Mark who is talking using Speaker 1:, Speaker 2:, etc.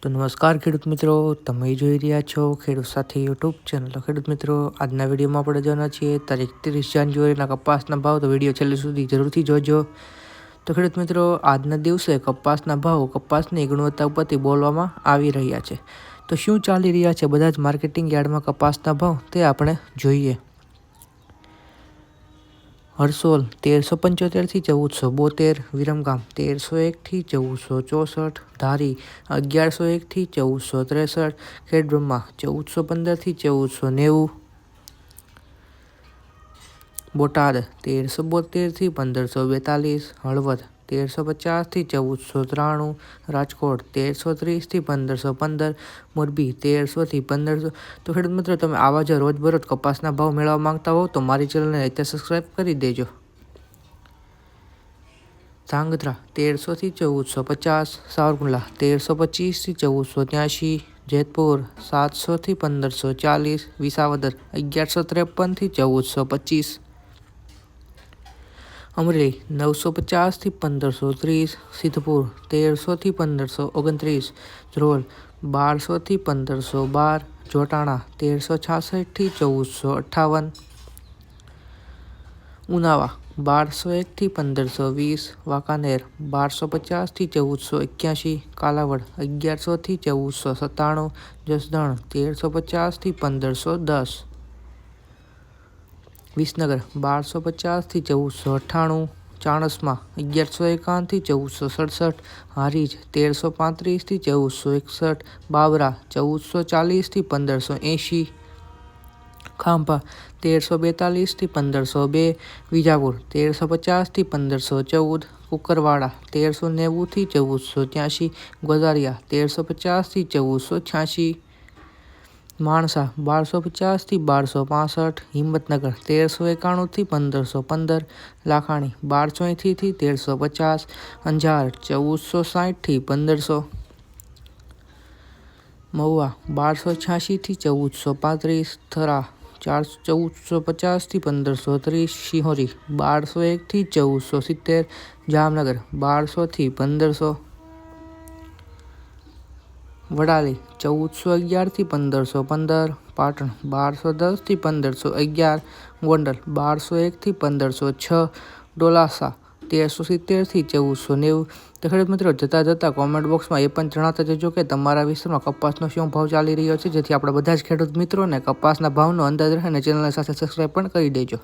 Speaker 1: તો નમસ્કાર ખેડૂત મિત્રો, તમે જોઈ રહ્યા છો ખેડૂત સાથી યુટ્યુબ ચેનલ. તો ખેડૂત મિત્રો, આજના વિડીયોમાં આપણે જોવાના છીએ તારીખ 30 જાન્યુઆરીના કપાસના ભાવ. તો વિડીયો છેલ્લે સુધી જરૂરથી જોજો. તો ખેડૂત મિત્રો, આજના દિવસે કપાસના ભાવ કપાસની ગુણવત્તા ઉપરથી બોલવામાં આવી રહ્યા છે. તો શું ચાલી રહ્યા છે બધા જ માર્કેટિંગ યાર્ડમાં કપાસના ભાવ તે આપણે જોઈએ. હરસોલ 1375 થી 1472, વિરમગામ 1301 થી 1464, ધારી 1101 થી 1463, ખેડબ્રહ્મા 1415 થી 1490, બોટાદ 1372 થી 1542, હળવદ 1350 થી 1493, રાજકોટ 1330 થી 1515, મોરબી 1300 થી 1500. તો ખેડૂત મિત્રો, તમે આવા જ રોજબરોજ કપાસના ભાવ મેળવવા માંગતા હો તો મારી ચેનલને અત્યારે સબસ્ક્રાઈબ કરી દેજો. ધાંગધ્રા 1300 થી 1450, સાવરકુંડલા 1325 થી 1483, જેતપુર 700 થી 1540, વિસાવદર 1153 થી 1425, અમરેલી 950 થી 1530, સિદ્ધપુર 1300 થી 1529, ધ્રોલ 1200 થી 1512, જોટાણા 1366 થી 1458, ઉનાવા 1201 થી 1520, વાંકાનેર 1250 થી 1481, કાલાવડ 1100 થી 1497, જસદણ 1350 થી 1510, વિસનગર 1250 થી 1498, ચાણસ્મા 1151 થી 1467, હારીજ 1335 થી 1461, બાબરા 1440 થી 1580, ખાંભા 1342 થી 1502, વિજાપુર 1350 થી 1514, કુકરવાડા 1390 થી 1483, ગોઝારિયા 1350 થી 1486, માણસા 1250 થી 1265, હિંમતનગર 1391 થી 1515, લાખાણી 1280 થી 1350, અંજાર 1460 થી 1500, મહુવા 1286 થી 1435, થરા 1450 થી 1530, શિહોરી 1201 થી 1470, જામનગર 1200 થી 1500, વડાલી 1411 થી 1515, પાટણ 1210 થી 1511, ગોંડલ 1201 થી 1506, ડોલાસા 1370 થી 1490. તો ખેડૂત મિત્રો, જતા કોમેન્ટ બોક્સમાં એ પણ જણાવતા જજો કે તમારા વિસ્તારમાં કપાસનો શું ભાવ ચાલી રહ્યો છે, જેથી આપણે બધા જ ખેડૂત મિત્રોને કપાસના ભાવનો અંદાજ રહે અને ચેનલને સાથે સબસ્ક્રાઈબ પણ કરી દેજો.